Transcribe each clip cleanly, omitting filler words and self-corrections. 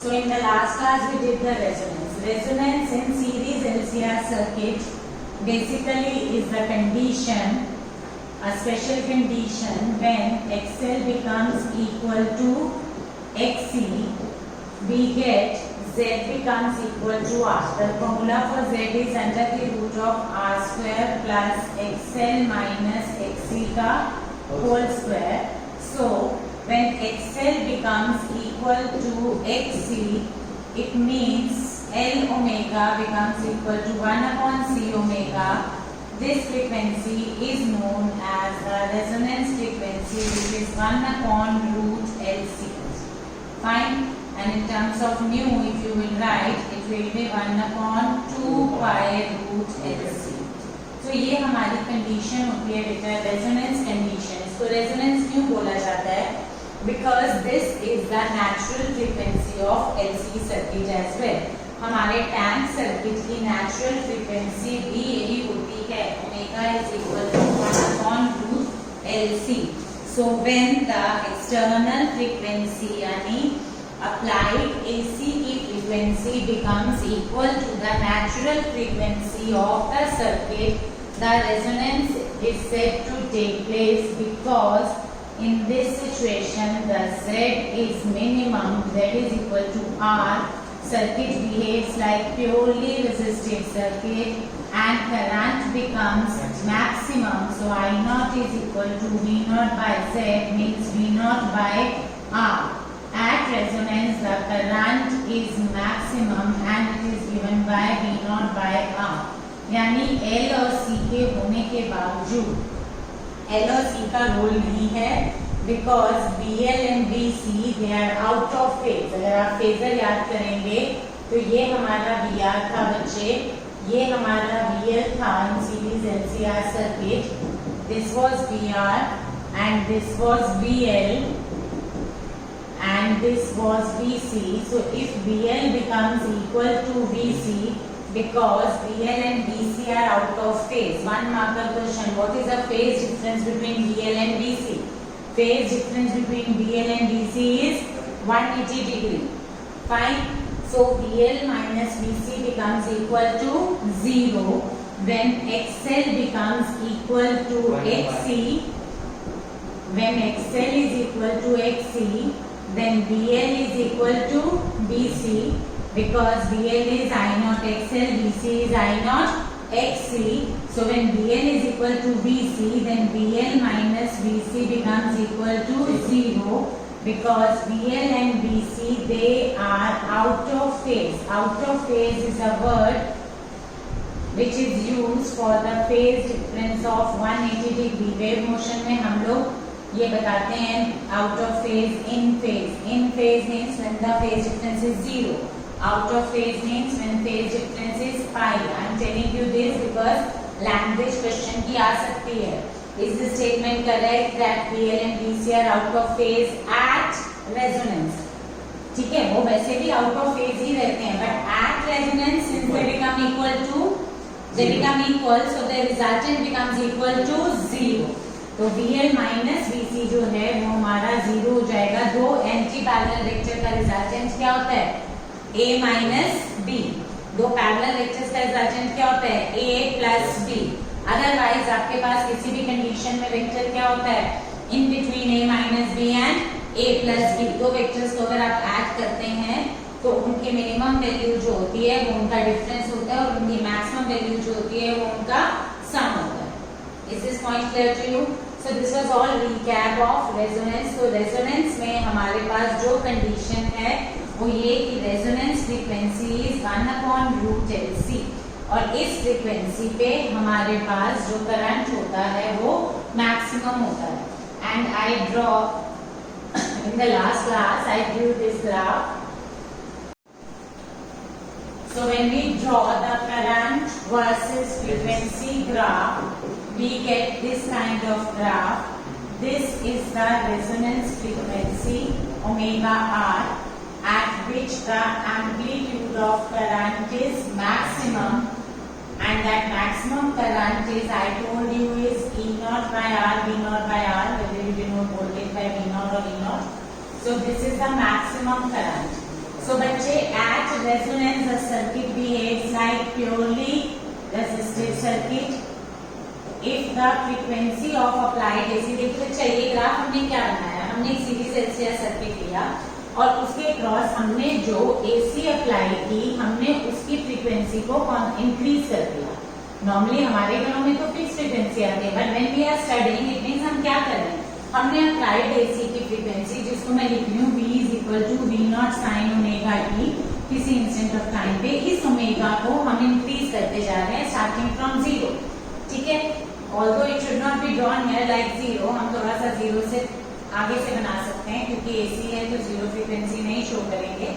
So in the last class we did the resonance. Resonance in series LCR circuit basically is the condition, a special condition when XL becomes equal to XC, we get Z becomes equal to R. The formula for Z is under the root of R square plus XL minus XC ka whole square. So when XL becomes equal to XC, it means L omega becomes equal to 1 upon C omega. This frequency is known as the resonance frequency, which is 1 upon root LC. Fine. And in terms of mu, if you will write, it will be 1 upon 2 pi root LC. तो ये हमारी condition होती है बेटा resonance condition. इसको resonance क्यों बोला जाता है? Because this is the natural frequency of LC circuit as well. हमारे टैंक सर्किट की नेचुरल फ्रीक्वेंसी भी यही होती है. Omega is equal to 1 upon root LC. So when the external frequency यानी applied AC की frequency becomes equal to the natural frequency of the circuit, the resonance is said to take place because in this situation the Z is minimum, Z is equal to R, circuit behaves like purely resistive circuit and current becomes maximum. So I naught is equal to V naught by Z means V naught by R. At resonance the current is maximum and it is given by V naught by R. यानी L और C के होने के बावजूद L और C का role नहीं है because BL and BC they are out of phase. अगर आप फेजर याद करेंगे तो ये हमारा VR था बच्चे, ये हमारा BL था in series LCR circuit. This was VR and this was BL and this was BC. So if BL becomes equal to BC, because BL and BC are out of phase. One marker question: what is the phase difference between BL and BC? Phase difference between BL and BC is 180 degree. Fine. So BL minus BC becomes equal to 0 when XL becomes equal to XC. When XL is equal to XC, then BL is equal to BC. Because BL is I naught XL, BC is I naught XC. So when BL is equal to BC, then BL minus BC becomes equal to 0. Because BL and BC they are out of phase. Out of phase is a word which is used for the phase difference of 180 degree. Wave motion में हम लोग ये बताते हैं out of phase, in phase. In phase means when the phase difference is 0. Out of phase means when phase difference is pi. I am telling you this because language question की आ सकती है. Is the statement correct that BL and BC are out of phase at resonance? ठीक है, वो वैसे भी out of phase ही रहते हैं, but at resonance since they become equal, so the resultant becomes equal to 0. तो BL माइनस BC जो है वो हमारा 0 हो जाएगा. दो एंटी पैरेलल वेक्टर का रिजल्टेंट क्या होता है? A minus B. दो पैरेलल वेक्टर्स का रिजल्टेंट क्या होता है? A plus B. अदरवाइज आपके पास किसी भी कंडीशन में वेक्टर क्या होता है? In between A minus B and A plus B. दो वेक्टर्स को अगर आप ऐड करते हैं तो उनकी मिनिमम वैल्यू जो होती है वो उनका डिफरेंस होता है और उनकी मैक्सिमम वैल्यू जो होती है वो उनका सम होता है. Is this point clear to you? So this was all recap of resonance. तो resonance में हमारे पास जो कंडीशन है वो ये कि resonance frequency is 1 upon root LC और इस frequency पे हमारे पास जो करंट होता है वो maximum होता है. And I draw in the last class I drew this graph. So when we draw the current versus frequency graph, we get this kind of graph. This is the resonance frequency omega r at which the amplitude of current is maximum, and that maximum current is I told you is E naught by R, V naught by R, whether you denote voltage by V naught or E naught. So this is the maximum current. So बच्चे at resonance the circuit behaves like purely resistive circuit if the frequency of applied AC। देखिए चाहिए graph हमने क्या बनाया, हमने एक series LCR circuit लिया और उसके क्रॉस हमने जो AC अप्लाई की हमने उसकी फ्रीक्वेंसी को इंक्रीज कर दिया। नॉर्मली हमारे घरों में तो फिक्स फ्रीक्वेंसी आती है, but when we are studying it means हम क्या कर रहे हैं, हमने अप्लाइड AC की फ्रीक्वेंसी जिसको मैं लिख रही हूँ V = V0 sin omega t किसी इंस्टेंट ऑफ टाइम पे, इस ओमेगा को हम इंक्रीज करते जा रहे हैं स्टार्टिंग फ्रॉम 0। ठीक है, although it should not be drawn here like 0, हम थोड़ा सा 0 से आगे से बना सकते हैं क्योंकि AC है तो 0 फ्रीक्वेंसी नहीं शो करेंगे,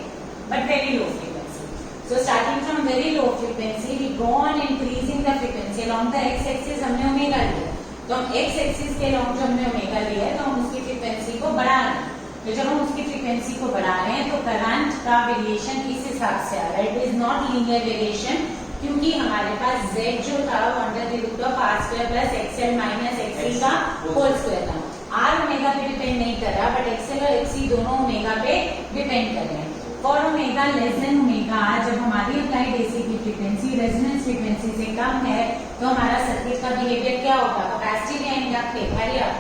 but very low frequency. So starting from very low frequency we go on increasing the frequency along the x axis. हमने ओमेगा लिया तो हम x एक्सिस के अलोंग जो हमने ओमेगा लिया है तो हम उसकी फ्रीक्वेंसी को बढ़ा रहे हैं। तो जब हम उसकी फ्रीक्वेंसी को बढ़ा रहे हैं तो करंट का वेरिएशन इस हिसाब से आ रहा है, it is not linear variation, क्योंकि हमारे पास z जो था √r² + xl - xc का होल स्क्वायर था। r ओमेगा पे डिपेंड नहीं कर रहा, बट xl और xc दोनों ओमेगा पे डिपेंड कर रहे हैं। For omega less than omega r, जब हमारी अप्लाइड AC की फ्रीक्वेंसी रेजोनेंस फ्रीक्वेंसी से कम है तो हमारा सर्किट का बिहेवियर क्या होगा, कैपेसिटिव या inductive? Hurry up,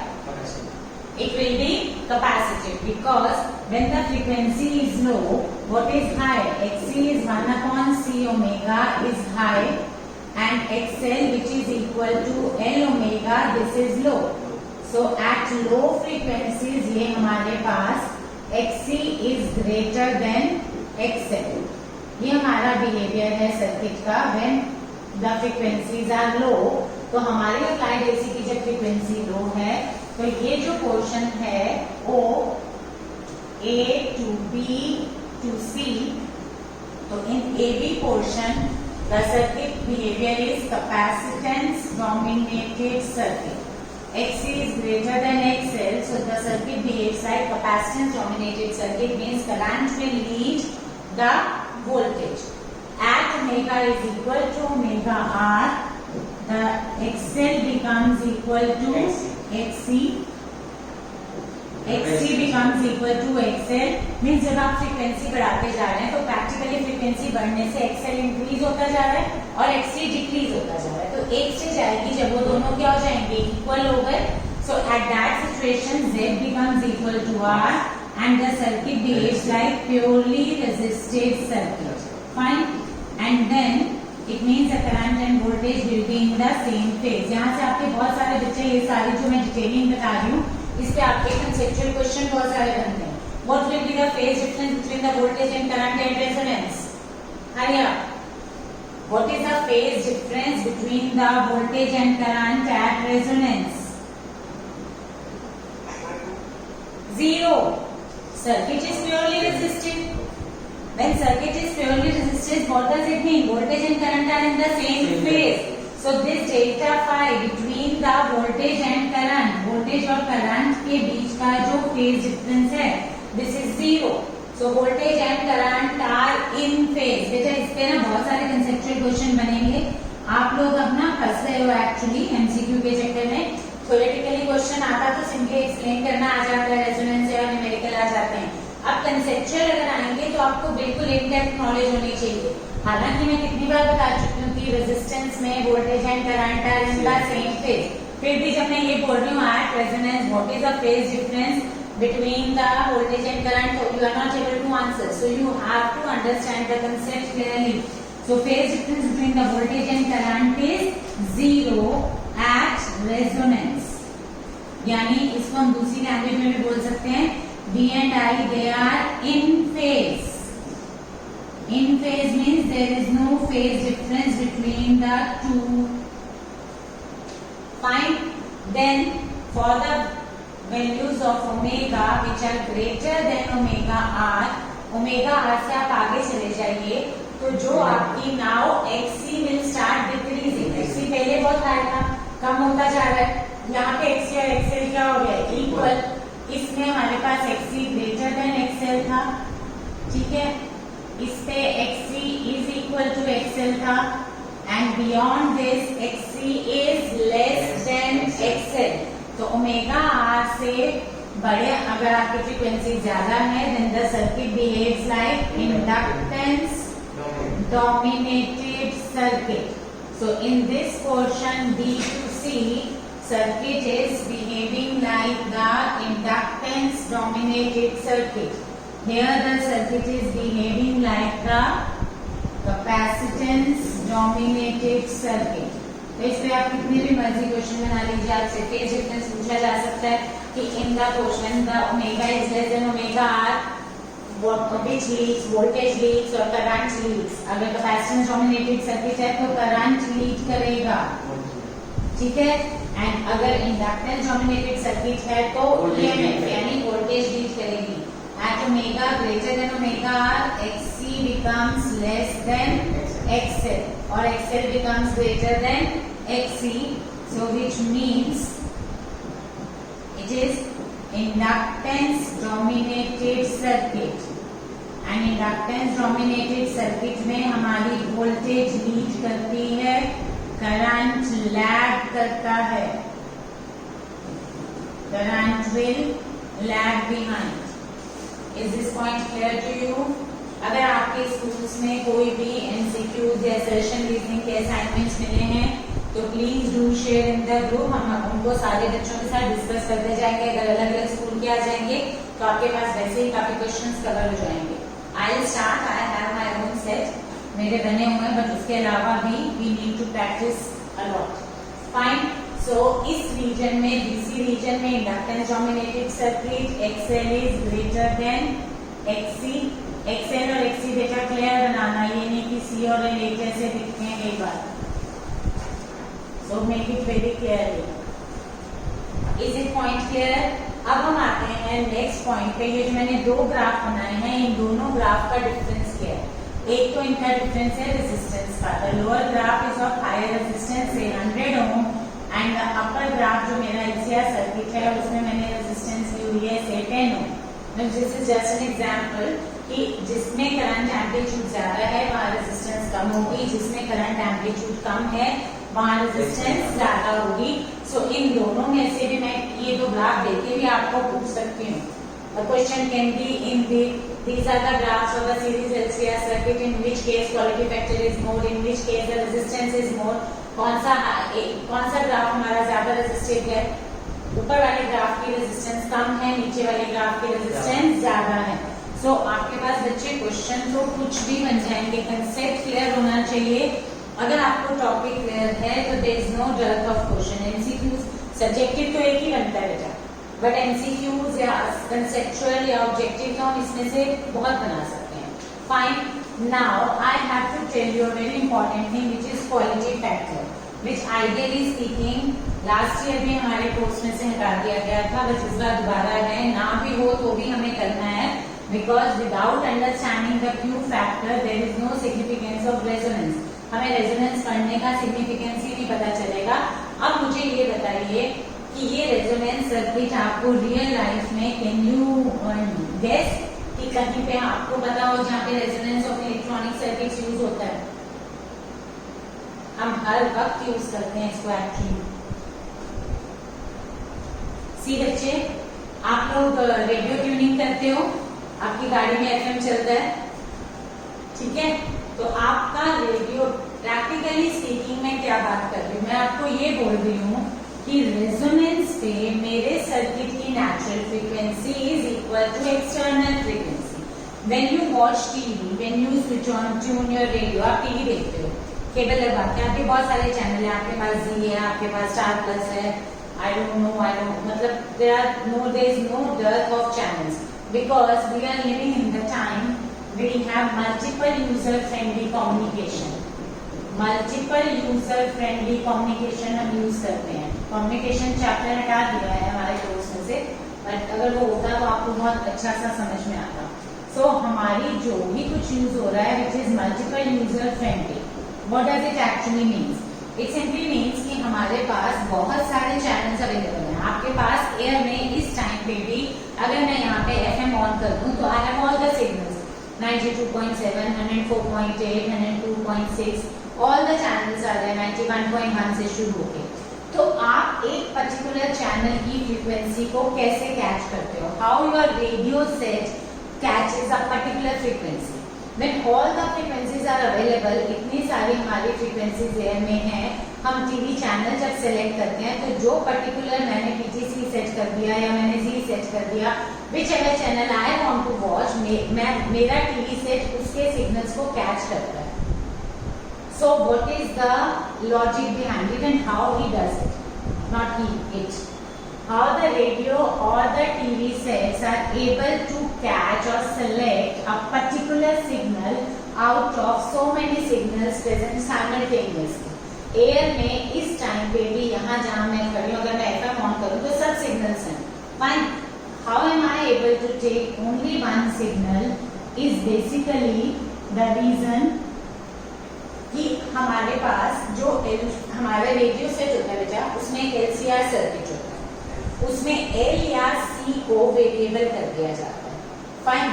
it will be capacitive because when the frequency is low, what is high? Xc is 1/c omega is high and xl which is equal to L omega, this is low. So at low frequencies ये हमारे पास Xc is greater than XL। ये हमारा behaviour है circuit का when the frequencies are low। तो हमारी applied AC की जब फ्रीक्वेंसी लो है तो ये जो पोर्शन है वो A to B to C, तो इन AB portion the circuit behaviour is capacitance dominated circuit. Xc is greater than XL, so the circuit behaves like capacitance dominated circuit, means current will lead the voltage. At omega is equal to omega R, the XL becomes equal to XC, XC becomes equal to XL, means जब आप frequency बढ़ाते जा रहे हैं तो practically frequency बढ़ने से XL increase होता जा रहा है और XC डिक्रीज होता जा रहा है। तो एक से जाएगी जब वो दोनों क्या हो जाएंगे, इक्वल हो गए। So at that situation Z becomes equal to R and the circuit behaves like purely resistive circuit. Fine, and then it means the current and voltage will be in the same phase। यहाँ से आपके बहुत सारे बच्चे ये सारी जो मैं डिटेलिंग बता रही हूँ इस पे आपके कंसेप्चुअल क्वेश्चन बहुत सारे बनते हैं। What will be the phase difference between the voltage and current at resonance? Hurry up. What is the phase difference between the voltage and current at resonance? 0. Circuit is purely resistive. When circuit is purely resistive, what does it mean? Voltage and current are in the same phase. So this delta phi between the voltage and current, voltage और current के बीच का जो phase difference है, this is 0. So voltage and current are in phase। बेटा इस पे ना बहुत सारे conceptual question बनेंगे, आप लोग अपना फंस रहे हो एक्चुअली MCQ के चक्कर में। थ्योरेटिकली क्वेश्चन आता तो सिंपली एक्सप्लेन करना आ जाता है, रेजोनेंस या न्यूमेरिकल आ जाते हैं। अब कंसेप्चुअल अगर आएंगे तो आपको बिल्कुल इन डेप्थ नॉलेज होनी चाहिए। हालांकि मैं कितनी बार बता चुकी हूँ कि रेजिस्टेंस में voltage and current are in the same phase, फिर भी जब मैं ये बोल रही हूँ at resonance what is the phase difference between the voltage and current, you are not able to answer. So you have to understand the concept clearly. So phase difference between the voltage and current is 0 at resonance, यानी इसको हम दूसरी language में भी बोल सकते हैं V and I they are in phase. In phase means there is no phase difference between the two. Fine. Then for the values of omega which are greater than omega r, omega r से आप आगे चले जाइए तो जो आपकी now xc will start decreasing। xc पहले बहुत हाई था, कम होता जा रहा है। यहाँ पे xc और xl क्या हो गया, इक्वल। इसमें हमारे पास Xc ग्रेटर देन XL था, ठीक है। इस पे Xc is equal to XL था and beyond this Xc is less than XL। तो ओमेगा R से बड़े अगर आपकी फ्रीक्वेंसी ज्यादा है then the circuit behaves like inductance dominated circuit. So in this portion B to C, circuit is behaving like the inductance dominated circuit. Here the circuit is behaving like the capacitance dominated circuit. तो इस पे आप कितने भी मर्जी question बना लीजिए, आपसे फेज डिफरेंस पूछा जा सकता है कि in the question the omega is less than omega R, which leads, voltage leads और करंट लीड्स. अगर कैपेसिटेंस डोमिनेटेड सर्किट है तो करंट लीड करेगा, ठीक है. एंड अगर इंडक्टेंस डोमिनेटेड सर्किट है तो ईएमएफ यानी वोल्टेज लीड करेगी. At omega greater than omega R XC becomes less than XL or XL becomes greater than XC, so which means it is inductance dominated circuit. And inductance dominated circuit में हमारी voltage lead करती है, current lag करता है, current will lag behind. Is this point clear to you? अगर आपके schools में कोई भी एमसीक्यूज या सेशन रीजनिंग के असाइनमेंट्स मिले हैं तो please do share in the group. हम उनको सारे बच्चों के साथ डिस्कस करते जाएंगे. अगर अलग अलग स्कूल के आ जाएंगे तो आपके पास वैसे ही काफी क्वेश्चंस कवर हो जाएंगे. I start, I have my own set, मेरे बने हुए हैं, बट उसके अलावा भी we need to practice a lot. Fine. So इस रीजन में, डीसी रीजन में, inductance dominated circuit, XL is greater than XC. XL और एक्ससी बेटा क्लियर बनाना, ये नहीं कि सी और एल एक जैसे दिखते हैं कई बार. So make it very clear. Is it point clear? अब हम आते हैं नेक्स्ट पॉइंट पे. ये जो मैंने दो ग्राफ बनाए हैं, इन दोनों ग्राफ का डिफरेंस क्या है? एक तो इनका डिफरेंस है रेजिस्टेंस का. The lower graph is of higher resistance से 100 ohm and the upper graph जो मेरा एलसीआर सर्किट है उसमें मैंने रेजिस्टेंस ली हुई है से 10 ohm. This is just an example कि जिसमें करंट एम्पलीट्यूड ज्यादा है वहाँ रेजिस्टेंस कम होगी, जिसमें करंट एम्पलीट्यूड कम है वहाँ रेजिस्टेंस ज्यादा होगी. सो इन दोनों में से भी मैं ये दो ग्राफ देके भी आपको पूछ सकती हूँ. The question can be in these are the graphs of a series LCR circuit, in which case quality factor is more, in which case the resistance is more. कौन सा ग्राफ हमारा ज्यादा रेजिस्टिव है? ऊपर वाले ग्राफ की resistance कम है, नीचे वाले ग्राफ की रेजिस्टेंस ज्यादा है. सो आपके पास बच्चे क्वेश्चन तो कुछ भी बन जाएंगे, कंसेप्ट क्लियर होना चाहिए. अगर आपको टॉपिक क्लियर है तो there is no dearth of question. MCQs subjective तो एक ही बनता है बेटा, बट एमसीक्यूज या कंसेप्चुअल या ऑब्जेक्टिव तो हम इसमें से बहुत बना सकते हैं. Fine. Now I have to tell you a very important thing which is quality factor, which ideally speaking last year भी हमारे कोर्स में से हटा दिया गया था, बस इस बार दोबारा है. ना भी हो तो भी हमें करना है, because without understanding the Q factor there is no significance of resonance. हमें रेजोनेंस पढ़ने का सिग्निफिकेंस ही नहीं पता चलेगा. अब मुझे ये बताइए कि ये रेजोनेंस सर्किट आपको रियल लाइफ में कैन यू गेस कि कहीं पे आपको पता हो जहाँ पे resonance of electronic circuits use होता है? हम हर वक्त यूज करते हैं इसको एक्चुअली. सी बच्चे, आप लोग रेडियो ट्यूनिंग करते हो, आपकी गाड़ी में एफएम चलता है, ठीक है? तो आपका रेडियो, प्रैक्टिकली स्पीकिंग में क्या बात कर रही हूँ मैं, आपको ये बोल रही हूँ कि रेजोनेंस पे मेरे सर्किट की natural frequency is equal to external frequency. When you watch TV, when you switch on tune your radio, आप टीवी देखते हो, केबल लगवाते हैं, आपके बहुत सारे चैनल है, आपके पास जी है, आपके पास स्टार प्लस है, आई डोंट नो, मतलब there is no dearth of channels because we are living in the time we have multiple user friendly communication. Multiple user friendly communication हम यूज करते हैं. कम्युनिकेशन चैप्टर हटा दिया है हमारे course में से, बट अगर वो होता तो आपको बहुत अच्छा सा समझ में आता. सो हमारी जो भी कुछ यूज हो रहा है which is multiple user friendly, what does it actually means? It simply means कि हमारे पास बहुत सारे चैनल्स अवेलेबल हैं. आपके पास एयर में इस टाइम पे भी अगर मैं यहाँ पे एफएम ऑन कर दूं तो I have all the signals 92.7, 104.8, 102.6, all the channels आ रहे हैं 91.1 से शुरू होके. तो आप एक पर्टिकुलर चैनल की फ्रीक्वेंसी को कैसे कैच करते हो, how your radio set catches a particular frequency. When all the frequencies are available, इतनी सारी हमारी फ्रीक्वेंसीज एयर में हैं, हम टीवी चैनल जब सेलेक्ट करते हैं तो जो पर्टिकुलर मैंने PTC सेट कर दिया या मैंने Z सेट कर दिया, whichever channel I want to watch, मेरा टीवी सेट उसके सिग्नल्स को कैच करता है। So what is the logic behind it and how he does it? Not he, it. How the radio or the TV sets are able to catch or select a particular signal out of so many signals present simultaneously. Air में इस time पे भी यहाँ जहाँ मैं खड़ी हूँ, अगर मैं FM ऑन करूँ तो सब सिग्नल्स हैं, fine. How am I able to take only one signal is basically the reason कि हमारे पास जो हमारा रेडियो सेट होता है बेटा, उसमें एक LCR सर्किट होता है, उसमें L या C को वेरिएबल कर दिया जाता है, फाइन।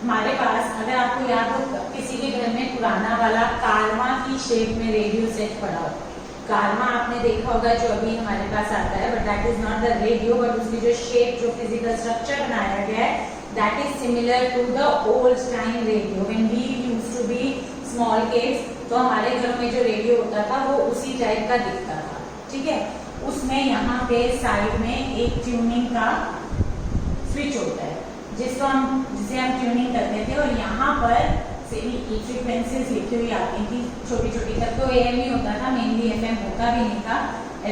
हमारे पास अगर आपको याद हो किसी के घर में पुराना वाला कारवा की शेप में रेडियो सेट पड़ा हो, कारवा आपने देखा होगा जो अभी हमारे पास आता है, but that is not the radio, but उसकी जो शेप, जो फिजिकल स्ट्रक्चर बनाया गया है, that is similar to the old time radio when we used to be small kids. तो हमारे घरों में जो रेडियो होता था वो उसी टाइप का दिखता था, ठीक है। उसमें यहाँ पे साइड में एक ट्यूनिंग का स्विच होता है जिसे हम ट्यूनिंग करते थे, और यहाँ पर फ्रीक्वेंसीज लिखी हुई आती थी छोटी छोटी। तब तो AM ही होता था, मेनली FM होता भी नहीं था।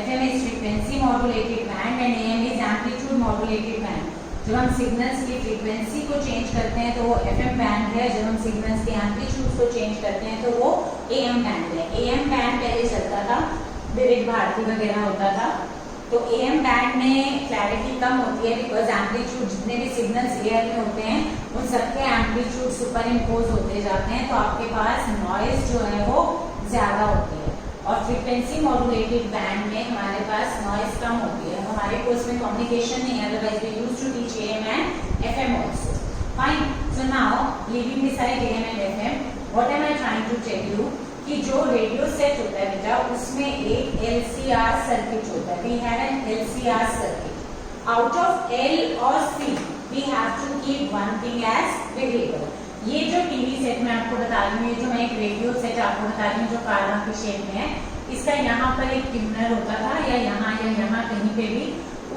FM is frequency modulated band and AM is amplitude modulated band. जब हम सिग्नल्स की फ्रीक्वेंसी को चेंज करते हैं तो वो FM बैंड है, जब हम सिग्नल्स के एम्पलीट्यूड को चेंज करते हैं तो वो AM बैंड है। AM बैंड पहले चलता था, विविध भारती वगैरह होता था, तो AM बैंड में क्लैरिटी कम होती है बिकॉज एम्पलीट्यूड जितने भी सिग्नल्स एयर में होते हैं उन सबके एम्पलीट्यूड सुपर इम्पोज होते जाते हैं, तो आपके पास नॉइज जो है वो ज्यादा होती है। और फ्रीक्वेंसी मॉड्यूलेटेड बैंड में हमारे पास नॉइज कम होती है। हमारे कोर्स में कम्युनिकेशन नहीं है, otherwise we used to teach AM and FM also, fine. So now leaving this side AM and FM, what am I trying to tell you कि जो रेडियो सेट होता है बेटा, उसमें एक LCR सर्किट होता है। We have an LCR circuit. Out of L और C we have to keep one thing as variable. ये जो टीवी सेट मैं आपको बता रही हूँ, ये जो मैं एक रेडियो सेट आपको बता रही हूँ जो कारवा की शेप में है, इसका यहाँ पर एक ट्यूनर होता था या यहाँ कहीं पे भी।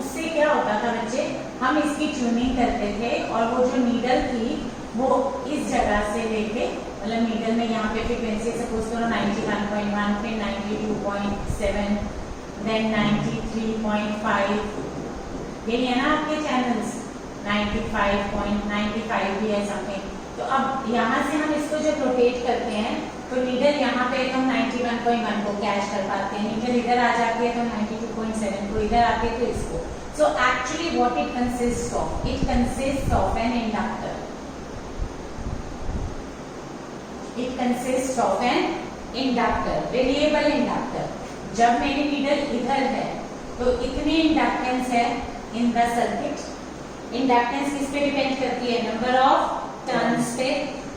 उससे क्या होता था बच्चे, हम इसकी ट्यूनिंग करते थे और वो जो नीडल थी वो इस जगह से लेके, मतलब नीडल में यहाँ पे फ्रीक्वेंसी सपोज करो 91.1, फिर 92.7, देन 93.5, यही है ना आपके चैनल्स, 95.95 भी है समथिंग। तो अब यहाँ से हम इसको जब रोटेट करते हैं तो नीडल यहाँ पे तो हम 91.1 को कैच कर पाते हैं, नीडल इधर आ जाती है तो 92.7 को, इधर आते हैं तो इसको। So actually what it consist of, it consist of an inductor. It consists of an inductor, variable inductor. जब मेरी नीडल इधर है तो इतनी इंडक्टेंस है इन द सर्किट। इंडक्टेंस किस पे डिपेंड करती है, नंबर ऑफ टर्न्स पे।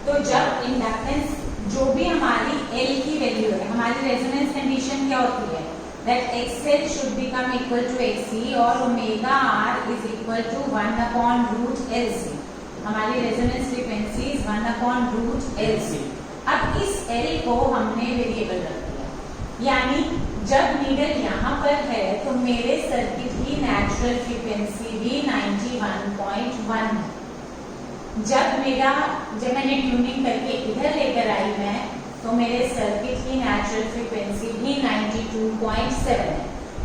तो जब इंडक्टेंस जो भी हमारी L की वैल्यू है, हमारी रेजोनेंस कंडीशन क्या होती है, that XL should become equal to XC और omega R is equal to 1/√LC। हमारी रेजोनेंस फ्रीक्वेंसी 1/√LC। अब इस L को हमने वेरिएबल रख दिया, यानी जब नीडल यहाँ पर है तो मेरे सर्किट की नेचुरल फ्रीक्वेंसी भी 91.1 है। जब मैंने ट्यूनिंग करके इधर लेकर आई मैं, तो मेरे सर्किट की नेचुरल फ्रीक्वेंसी भी 92.7 है।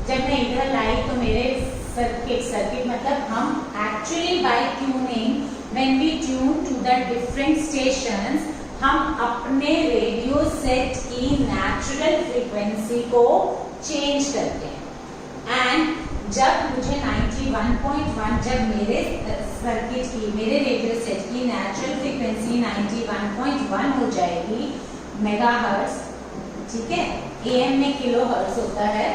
जब मैं इधर लाई तो मेरे सर्किट मतलब हम actually by tuning, when we tune to the different stations, हम अपने रेडियो सेट की नेचुरल फ्रीक्वेंसी को चेंज करते हैं। एंड जब मुझे 91.1, जब मेरे सर्किट की, मेरे रेडियो सेट की नेचुरल फ्रीक्वेंसी 91.1 हो जाएगी मेगाहर्ट्ज, ठीक है। AM में किलोहर्ट्ज होता है,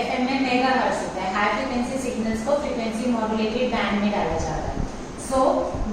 FM में मेगाहर्ट्ज होता है। हाई फ्रीक्वेंसी सिग्नल्स को फ्रीक्वेंसी मॉड्यूलेटेड बैंड में डाला जाता है। So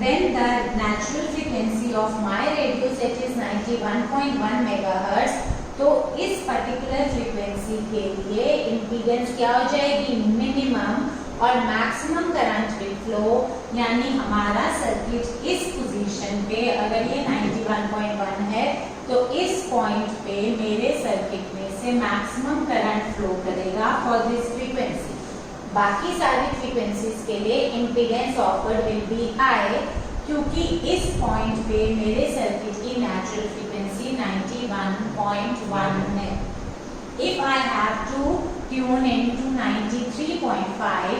when the natural frequency of my radio set is 91.1 megahertz, तो इस पर्टिकुलर फ्रीक्वेंसी के लिए इम्पीडेंस क्या हो जाएगी, मिनिमम, और मैक्सिमम करंट विल फ्लो, यानी हमारा सर्किट इस पोजीशन पे अगर ये 91.1 है तो इस पॉइंट पे मेरे सर्किट में से मैक्सिमम करंट फ्लो करेगा फॉर दिस फ्रीक्वेंसी। बाकी सारी फ्रीक्वेंसीज के लिए impedance offered will be high, क्योंकि इस पॉइंट पे मेरे सर्किट की नेचुरल फ्रीक्वेंसी 91.1 है। If I have to tune into 93.5,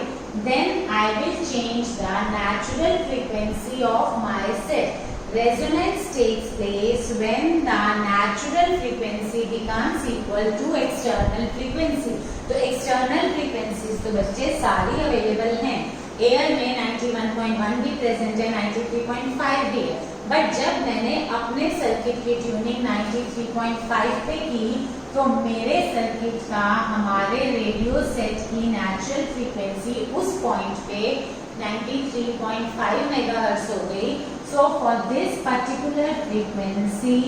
then I will change the natural frequency of my set. Resonance takes place when the natural frequency becomes equal to external frequency. तो external frequencies तो बच्चे सारी available हैं। Air में 91.1 भी present है, 93.5 भी है, बट जब मैंने अपने सर्किट की ट्यूनिंग 93.5 पे की तो मेरे सर्किट का हमारे रेडियो सेट की नेचुरल फ्रीक्वेंसी उस पॉइंट पे 93.5 मेगाहर्ट्ज हो गई। So for this particular frequency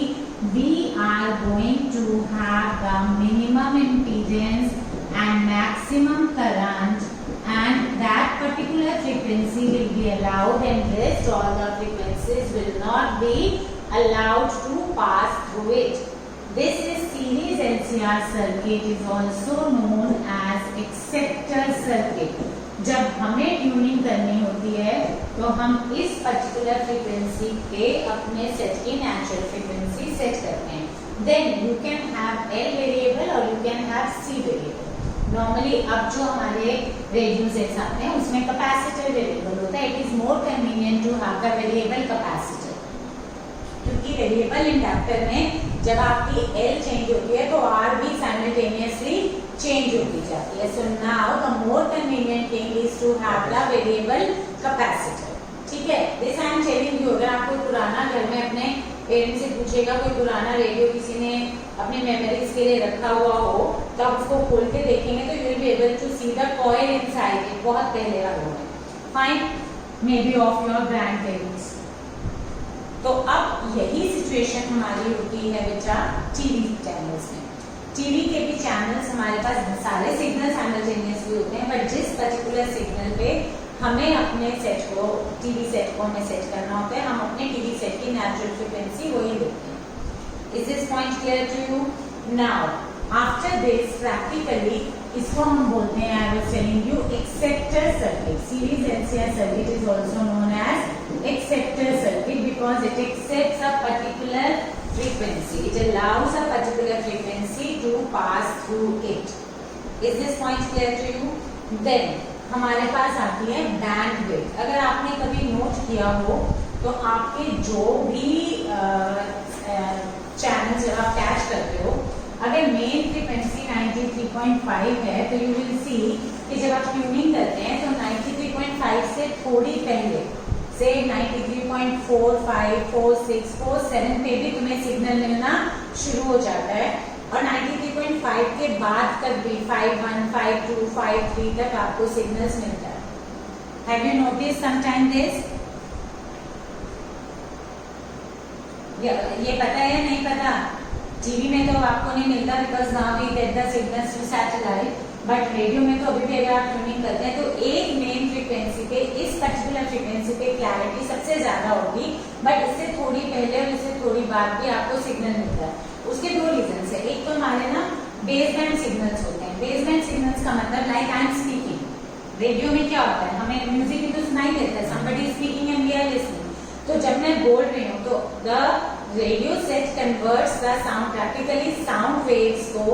we are going to have the minimum impedance and maximum current, and that particular frequency will be allowed and rest all the frequencies will not be allowed to pass through it. This is series LCR circuit is also known as acceptor circuit. जब हमें tuning करनी होती है तो हम इस particular frequency पे अपने सेट की नेचुरल फ्रीक्वेंसी सेट करते हैं। Then you can have L variable और you can have C variable. Normally अब जो हमारे रेडियो सेट्स आते हैं उसमें कैपेसिटर वेरिएबल होता है। It is more convenient to have the variable capacitor, क्योंकि वेरिएबल इंडक्टर में जब आपकी एल चेंज होती है तो आर भी साइमल्टेनियसली चेंज होती जाती है। So now the more convenient thing is to have the variable capacitor. ठीक है, this I am telling you. अगर आप कोई पुराना घर में अपने पेरेंट्स से पूछेगा कोई पुराना रेडियो किसी ने अपने मेमोरीज के लिए रखा हुआ हो तो आप उसको खोल के देखेंगे तो you will be able to see the coil inside it. बहुत पहले का वो है, fine, maybe of your grandparents. तो अब यही सिचुएशन हमारी होती है बेटा टीवी चैनल्स में। टीवी के भी चैनल्स हमारे पास सारे सिग्नल साइमल्टेनियसली होते हैं, बट जिस पर्टिकुलर सिग्नल पे हमें अपने सेट को, टीवी सेट को हमें सेट करना होता है, हम अपने टीवी सेट की नेचुरल फ्रीक्वेंसी वही लेते हैं। Is this point clear to you? Now after this practically इसको हम बोलते हैं, I was telling you, acceptor circuit. Series LCR circuit is also known as acceptor circuit because it accepts a particular frequency. It allows a particular frequency to pass through it. Is this point clear to you? Then हमारे पास आती है bandwidth. अगर आपने कभी note किया हो तो आपके जो भी चैनल जब आप कैच करते हो, अगर मेन फ्रीक्वेंसी 93.5 है तो यू विल सी कि जब आप ट्यूनिंग करते हैं तो 93.5 से थोड़ी पहले से 93.45, 46, 47 पे भी तुम्हें सिग्नल मिलना शुरू हो जाता है, और 93.5 के बाद तक भी 51, 52, 53 तक आपको सिग्नल्स मिलता है। Have you noticed sometime this? ये पता है या नहीं पता? टीवी में तो आपको नहीं मिलता because now we get the signals through satellite, but radio में तो अभी भी अगर आप ट्यूनिंग करते हैं तो एक मेन फ्रीक्वेंसी पे, इस पर्टिकुलर फ्रीक्वेंसी पे क्लैरिटी सबसे ज्यादा होगी, बट इससे थोड़ी पहले और इससे थोड़ी बाद भी आपको सिग्नल मिलता है। उसके दो रीजन है। एक तो हमारे ना बेस बैंड सिग्नल्स होते हैं। बेस बैंड सिग्नल्स का मतलब like I am speaking. Radio में क्या होता है, हमें म्यूजिक भी तो सुनाई देता है, somebody is speaking and we are listening। तो जब मैं बोल रही हूँ तो the radio set converts the sound, practically sound waves को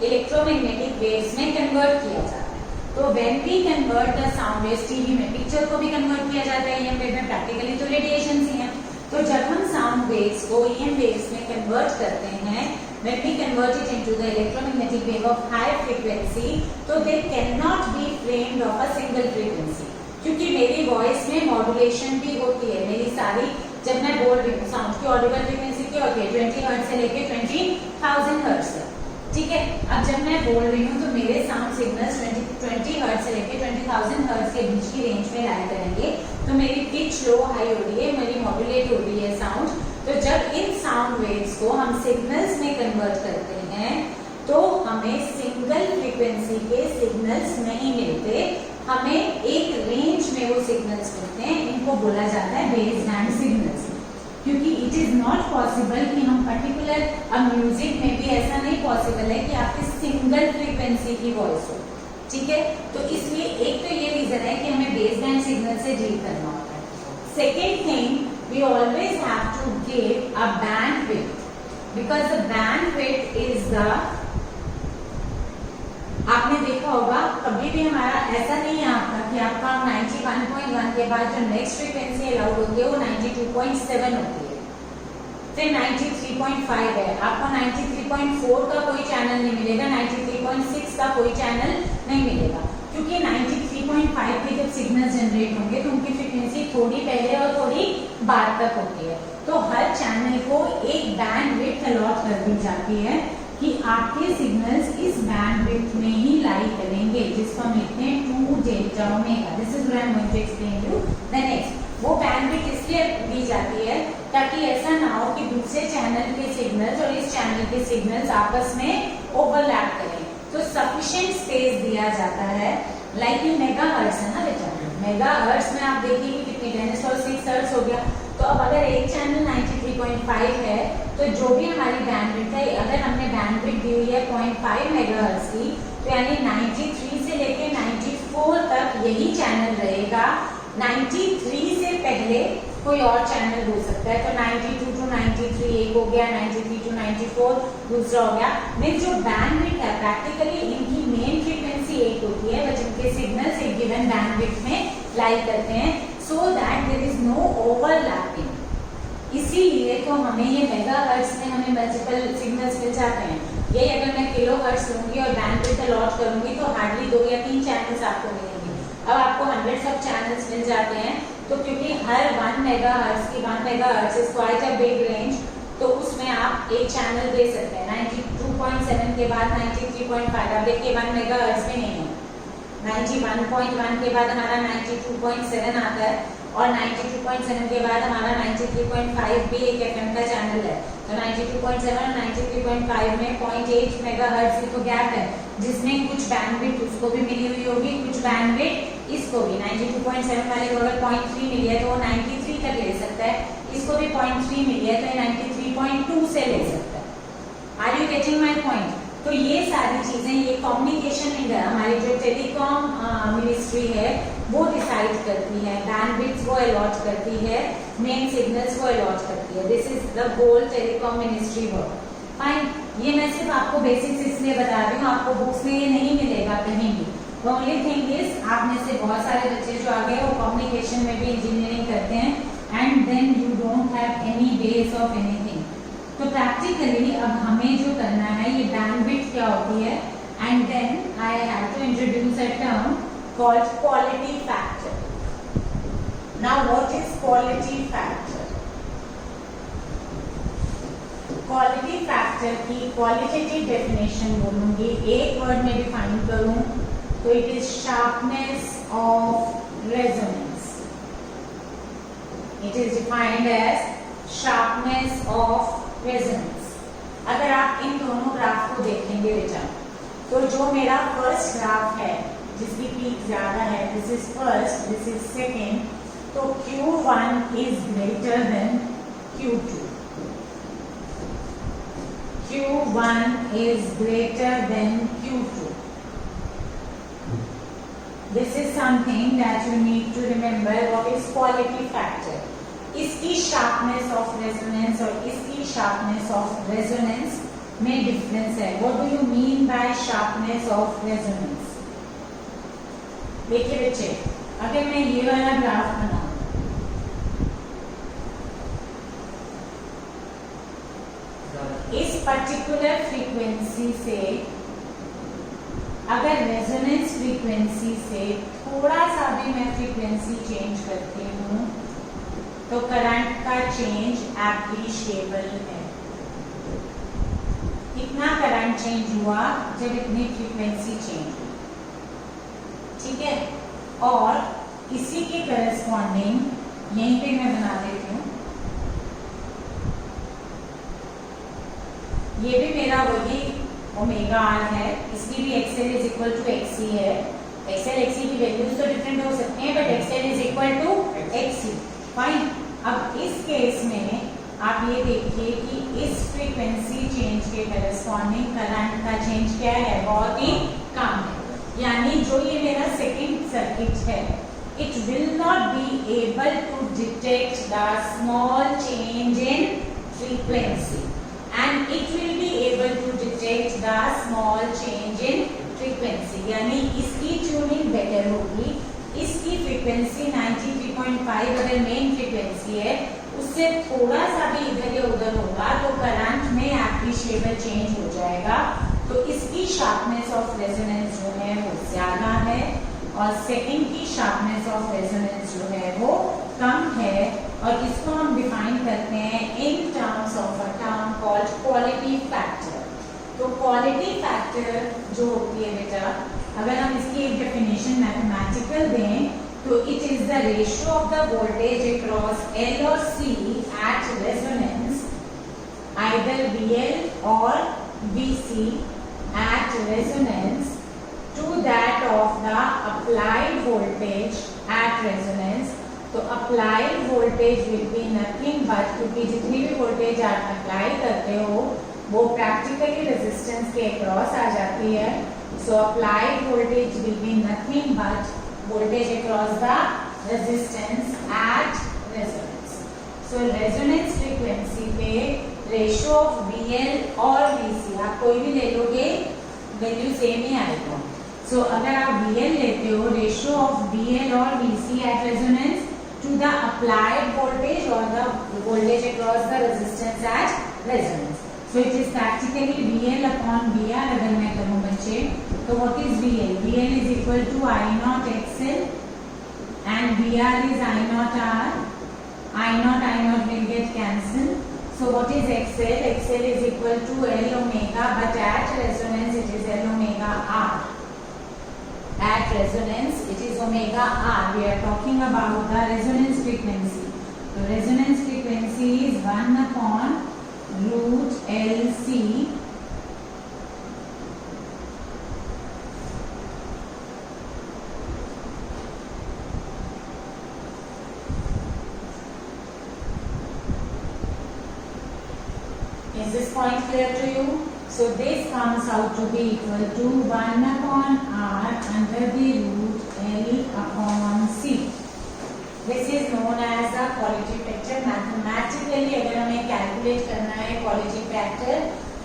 इलेक्ट्रोमैग्नेटिक वेव्स में कन्वर्ट किया जाता है। तो when we convert the sound waves, TV में पिक्चर को भी कन्वर्ट किया जाता है ईएम वेव में, प्रैक्टिकली तो रेडिएशन ही है। तो जब हम साउंड वेव्स को ईएम वेव्स में कन्वर्ट करते हैं, when we convert it into the electromagnetic wave of higher frequency, तो they cannot be framed of a single frequency, क्योंकि मेरी वॉइस में मॉड्यूलेशन भी होती है। मेरी सारी, जब मैं बोल रही हूँ, साउंड की ऑडिबल फ्रीक्वेंसी क्या होती है, 20 हर्ट्ज से लेके 20,000 हर्ट्ज तक। ठीक है, अब जब मैं बोल रही हूँ तो मेरे साउंड सिग्नल्स 20 हर्ट्ज से लेके 20,000 हर्ट्ज के बीच की रेंज में लाया करेंगे। तो मेरी पिच लो हाई हो रही है, मेरी मॉड्यूलेट हो रही है साउंड, तो जब इन साउंड वेव्स को हम सिग्नल्स में कन्वर्ट करते हैं तो हमें सिंगल फ्रीक्वेंसी के सिग्नल्स नहीं मिलते, हमें एक रेंज में वो सिग्नल्स मिलते हैं। इनको बोला जाता है बेस बैंड सिग्नल्स, क्योंकि इट इज नॉट पॉसिबल कि हम पर्टिकुलर, अब म्यूजिक में भी ऐसा नहीं पॉसिबल है कि आपकी सिंगल फ्रीक्वेंसी की वॉइस हो, ठीक है। तो इसलिए एक तो ये रीजन है कि हमें बेस बैंड सिग्नल से डील करना होता है। Second thing, we always have to give a bandwidth, because the bandwidth is the, आपने देखा होगा कभी भी हमारा ऐसा नहीं है आपका कि आपका 91.1 के बाद जो नेक्स्ट फ्रीक्वेंसी अलाउड होती है वो 92.7 होती है, फिर 93.5 है, आपको 93.4 का कोई चैनल नहीं मिलेगा, 93.6 का कोई चैनल नहीं मिलेगा, क्योंकि 93.5 के जब सिग्नल जनरेट होंगे तो उनकी फ्रीक्वेंसी थोड़ी पहले और थोड़ी बाद तक होती है। तो हर चैनल को एक बैंडविड्थ अलॉट कर दी जाती है कि आपके सिग्नल्स इस बैंडविड्थ में ही लाई करेंगे, जिसको हम लिखते हैं 2 delta omega. This is what I am going to explain you the next. वो बैंडविड्थ इसलिए दी जाती है ताकि ऐसा ना हो कि दूसरे चैनल के सिग्नल्स और इस चैनल के सिग्नल्स आपस में ओवरलैप करें, तो सफिशिएंट स्पेस दिया जाता है। लाइक ये मेगाहर्ट्ज है ना बेटा, मेगाहर्ट्ज में आप देखिए कितनी 10⁶ हर्ट्ज हो गया। तो अब अगर एक चैनल 93.5 है तो जो भी हमारी बैंडविड्थ है, अगर हमने बैंडविड्थ दी हुई है 0.5 मेगाहर्ट्ज की, तो यानी 93 से लेके 94 तक यही चैनल रहेगा। 93 से पहले कोई और चैनल हो सकता है, तो 92 टू 93 एक हो गया, 93 टू 94 दूसरा हो गया। मीन्स जो बैंडविड्थ है प्रैक्टिकली इनकी मेन फ्रीक्वेंसी एक होती है, बट इनके सिग्नल्स एक गिवन बैंडविड्थ में लाई करते हैं, so that there is no overlapping। इसीलिए तो हमें ये मेगाहर्ट्ज में हमें मल्टीपल सिग्नल्स मिल जाते हैं। यही अगर मैं किलोहर्ट्ज लूंगी और बैंडविड्थ अलॉट करूंगी तो हार्डली 2 या 3 चैनल्स आपको मिलेंगे। अब आपको हंड्रेड्स ऑफ चैनल्स मिल जाते हैं, तो क्योंकि हर 1 मेगाहर्ट्ज की 1 megahertz is quite a big range, तो उसमें आप एक चैनल दे सकते हैं। 92.7 के बाद 93.5, आप देखिए 1 मेगाहर्ट्ज में नहीं है। 91.1 के बाद हमारा 92.7 आता है, और 92.7 के बाद हमारा 93.5 भी एक एफएम का चैनल है। तो 92.7 और 93.5 में 0.8 मेगाहर्ट्ज की तो गैप है, जिसमें कुछ बैंडविड्थ उसको भी मिली हुई होगी, कुछ बैंडविड्थ इसको भी। 92.7 वाले को अगर 0.3 मिली है तो वो 93 तक ले सकता है, इसको भी 0.3 मिली है तो 93.2 से ले सकता है। Are you getting my point? तो ये सारी चीजें, ये कम्युनिकेशन इंडिया हमारी जो टेलीकॉम मिनिस्ट्री है वो डिसाइड करती है, बैंडविड्थ को अलॉट करती है, मेन सिग्नल्स को अलॉट करती है। This is the whole telecom ministry work. Fine, ये मैं सिर्फ आपको बेसिक्स इसलिए बता रही हूँ, आपको बुक्स में ये नहीं मिलेगा कहीं भी। द ओनली थिंग इज, आप में से बहुत सारे बच्चे जो आ गए वो कम्युनिकेशन में भी इंजीनियरिंग करते हैं, and then you don't have any base of anything. तो प्रैक्टिकली अब हमें जो करना है, ये बैंडविड्थ क्या होती है, and then I have to introduce a term called quality factor. Now what is quality factor? Quality factor की क्वालिटेटिव डेफिनेशन बोलूंगी, एक वर्ड में डिफाइन करूं तो it is sharpness of resonance. It is defined as sharpness of resonance. अगर आप इन दोनों graph को देखेंगे बेटा, तो जो मेरा फर्स्ट ग्राफ है जिसकी पीक ज्यादा है, this is first, this is second, तो Q1 is greater then Q2। Q1 is greater than Q2. This is something that you need to remember. What is quality factor? इसकी sharpness of resonance और इसकी sharpness of resonance में difference है. What do you mean by sharpness of resonance? देखिए बच्चे, अगर मैं ये वाला ग्राफ बनाऊं, इस पर्टिकुलर फ्रीक्वेंसी से अगर रेजोनेंस फ्रीक्वेंसी से थोड़ा सा भी मैं फ्रीक्वेंसी चेंज करती हूँ तो करंट का चेंज एप्रिशिएबल है. कितना करंट चेंज हुआ जब इतनी फ्रीक्वेंसी चेंज हुई, ठीक है. और इसी के करस्पॉन्डिंग यहीं पे मैं बना देती हूँ ये भी मेरा वही ओमेगा आर है, इसकी भी X L is equal to X C है। एक्सएल एक्सी की वैल्यूज तो डिफरेंट हो सकते हैं but X L is equal to X C, fine. अब इस केस में आप ये देखिए कि इस फ्रीक्वेंसी चेंज के करस्पॉन्डिंग करंट का चेंज क्या है, बहुत ही कम है। यानी जो ये मेरा सेकंड सर्किट है, it will not be able to detect the small change in frequency and it will be able to detect the small change in frequency। यानी इसकी ट्यूनिंग बेटर होगी, इसकी फ्रीक्वेंसी 93.5 अगर मेन फ्रीक्वेंसी है, उससे थोड़ा सा भी इधर या उधर होगा तो करंट में एप्रिशिएबल चेंज हो जाएगा। तो इसकी शार्पनेस ऑफ रेजोनेंस जो है वो ज्यादा है और सेकंड की शार्पनेस ऑफ रेजोनेंस जो है वो कम है। और इसको हम डिफाइन करते हैं in terms of a term called quality factor. तो क्वालिटी फैक्टर जो होती है बेटा, अगर हम इसकी एक डेफिनेशन मैथमेटिकल दें तो it is the ratio of the voltage across L और सी एट रेजोनेंस, आइदर बीएल और BC at resonance to that of the applied voltage at resonance। तो applied voltage will be nothing but, क्योंकि जितनी भी voltage आप apply करते हो वो प्रैक्टिकली रेजिस्टेंस के अक्रॉस आ जाती है। सो applied voltage will be nothing but voltage across the resistance at resonance। So resonance frequency पे ratio of BL और VC आप कोई भी ले लोगे वैल्यू सेम ही आएगा। सो अगर आप BL लेते हो, रेशियो ऑफ BL और VC at resonance to the applied voltage और the voltage across the resistance at resonance. So it is practically BL upon BR अगर मैं करूं बच्चे, तो what is BL? BL is equal to I not XL and BR is I not R। I not will get cancel. So what is XL? XL is equal to L omega, but at resonance it is L omega R। At resonance it is omega R। We are talking about the resonance frequency। So resonance frequency is 1 upon root LC Is this point clear to you? So this comes out to be equal to 1 upon R under the root L upon C। This is known as a quality factor। Mathematically अगर हमें calculate करना है quality factor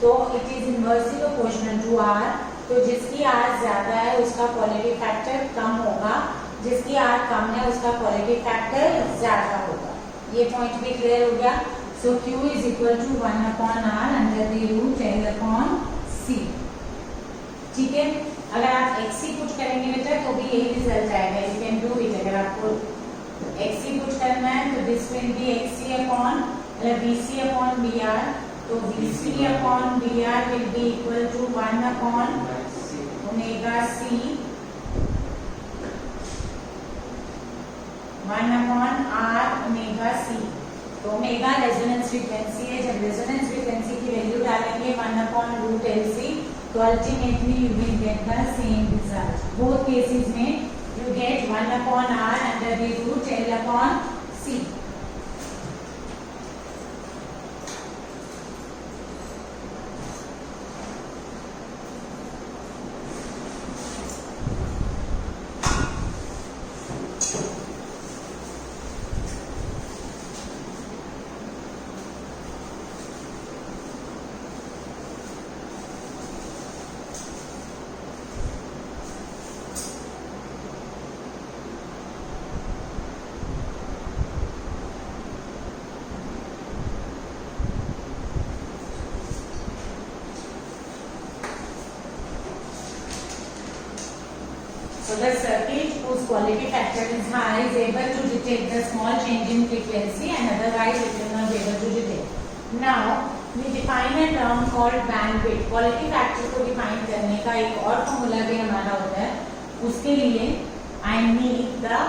तो it is inversely proportional to R। तो जिसकी R ज्यादा है उसका quality factor कम होगा, जिसकी R कम है उसका quality factor ज्यादा होगा। ये point भी clear हो गया। So Q is equal to 1 upon R under the root L upon C। ठीक है, अगर आप XC पुट करेंगे बेटा तो भी यही रिजल्ट आएगा। You can do it। अगर आपको XC पुट करना है तो this will be XC upon VC upon BR। तो VC upon BR will be equal to 1 upon omega C 1 upon R omega C। तो ओमेगा रेजोनेंस फ्रीक्वेंसी है। जब resonance frequency की वैल्यू डालेंगे 1 अपॉन रूट LC तो ultimately you will get the same result. Both cases में you get 1 upon R under the root L upon C। So the circuit whose quality factor is high is able to detect the small change in frequency and otherwise it will not be able to detect. Now we define a term called bandwidth. Quality factor को define करने का एक और formula भी हमारा होता है। उसके लिए I need the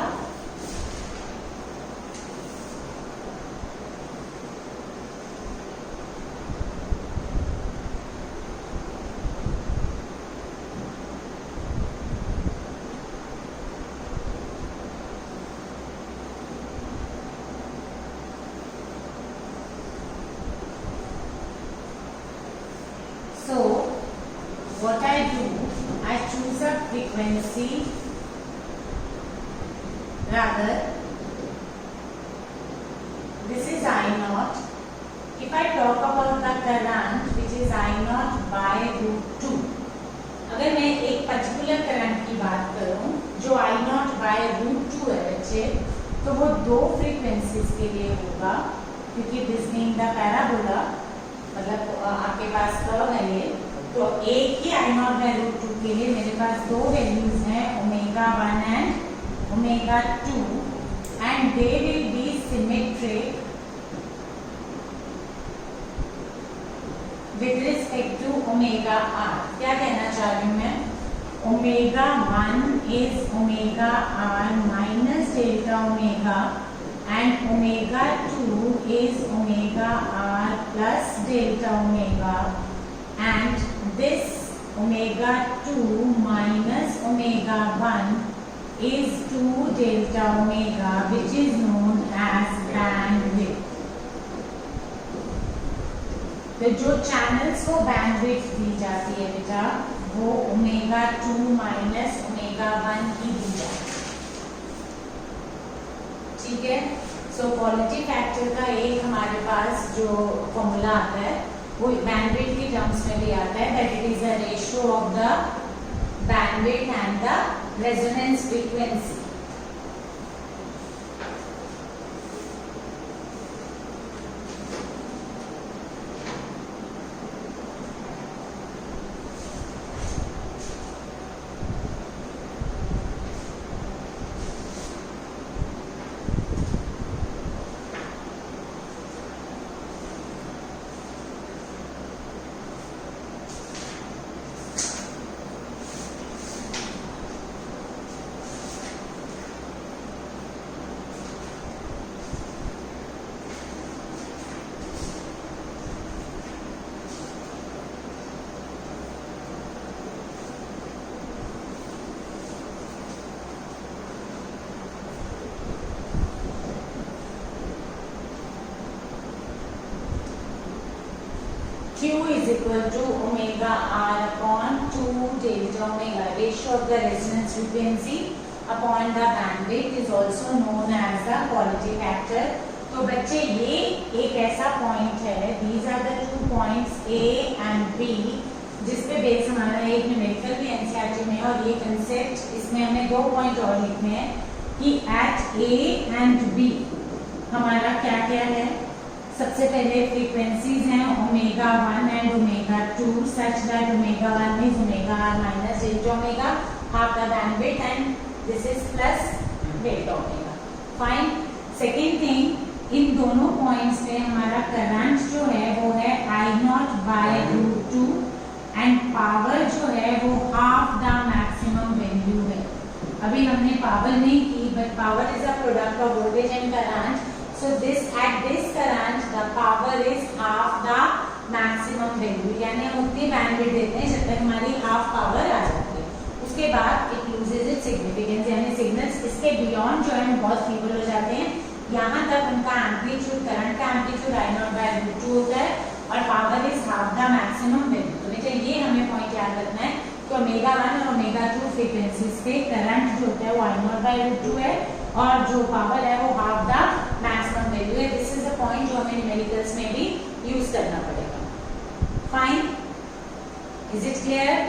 So what I do, I choose a frequency, rather this is I naught. If I talk about the current which is I naught by root 2, अगर मैं एक पर्टिकुलर करंट की बात करूं जो I naught by root 2 है बच्चे, तो वो दो फ्रीक्वेंसीज के लिए होगा, क्योंकि दिस बीइंग द पैराबोला, मतलब आपके पास कर्व है ये, तो एक ही I naught by root 2 के लिए मेरे पास दो वैल्यूज हैं, omega 1 and omega 2, and they will be symmetric with respect to omega r. क्या कहना चाह रही हूँ मैं? Omega 1 is omega r minus delta omega and omega 2 is omega r plus delta omega, and this omega 2 minus omega 1 is 2 delta omega, which is known as bandwidth. तो जो channels को bandwidth दी जाती है बेटा, वो ओमेगा 2 माइनस ओमेगा 1 की दी जाती है, ठीक है। सो क्वालिटी फैक्टर का एक हमारे पास जो फॉर्मूला आता है वो बैंडविड्थ की टर्म्स में भी आता है, that it is the ratio of the bandwidth and the resonance frequency. Q is equal to omega r upon 2 delta omega. Ratio of the resonance frequency upon the bandwidth is also known as the quality factor. तो बच्चे ये एक ऐसा point है, these are the 2 points A and B, जिस पे base हमारा एक न्यूमेरिकल भी एनसीईआरटी में है, और ये कंसेप्ट इसमें हमें 2 पॉइंट और लिखने हैं कि एट A and B हमारा क्या क्या है। सबसे पहले फ्रीक्वेंसीज हैं omega 1 and omega 2 such that omega 1 is omega r minus delta omega, half the bandwidth, and this is plus delta omega. Fine. Second thing, इन दोनों पॉइंट्स पे हमारा करंट जो है वो है I naught by root 2, and power जो है वो हाफ द मैक्सिमम वैल्यू है। अभी हमने पावर नहीं की, but power is a product of voltage and current. So this at this current the power is half the maximum value, यानी हम उतनी बैंडविड्थ देते हैं जब तक हमारी हाफ पावर आ जाती है। उसके बाद it loses its significance, यानी सिग्नल्स इसके बियॉन्ड जो है बहुत फीबल हो जाते हैं। यहाँ तक उनका एम्पलीट्यूड, करंट का amplitude I naught by root 2 होता है, और power is half the maximum value. तो बेटा ये हमें पॉइंट याद रखना है कि ओमेगा 1 और ओमेगा 2 फ्रीक्वेंसीज पे करंट जो होता है वो आई नॉट बाय रूट 2 है, और जो पावर है वो हाफ द मैक्सिमम वैल्यू है। दिस इज द पॉइंट जो हमें न्यूमेरिकल्स में भी यूज करना पड़ेगा। Fine, is it clear?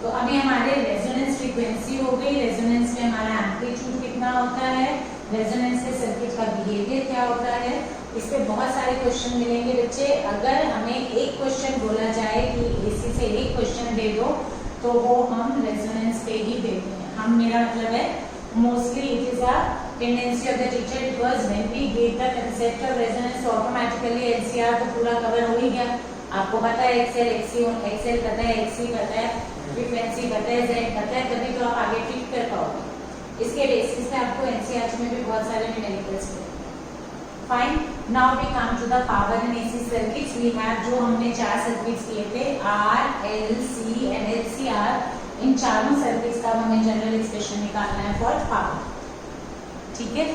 तो अभी हमारे रेजोनेंस फ्रीक्वेंसी हो गई, रेजोनेंस में हमारा एम्पलीट्यूड कितना होता है, रेजोनेंस के सर्किट का बिहेवियर क्या होता है, इस पे बहुत सारे क्वेश्चन मिलेंगे बच्चे। अगर हमें एक क्वेश्चन बोला जाए कि एसी से एक क्वेश्चन दे दो, तो वो हम रेजोनेंस पे ही देते हैं। हम, मेरा मतलब है mostly it is a tendency of the teacher, because when we gave the concept of resonance so automatically LCR तो पूरा कवर हो ही गया। आपको पता है XL, XL पता है, XC पता है, फ्रीक्वेंसी पता है, Z पता है, तभी तो आप आगे ट्रीट कर पाओगे। इसके बेसिस पे आपको एनसीईआरटी में भी बहुत सारे न्यूमेरिकल्स मिलेंगे। Fine, now we come to the power and AC circuits. We have, जो हमने 4 सर्किट्स किए थे, R, L, C and LCR, इन चारों सर्किट्स का हमें जनरल एक्सप्रेशन निकालना है फॉर पावर, ठीक है।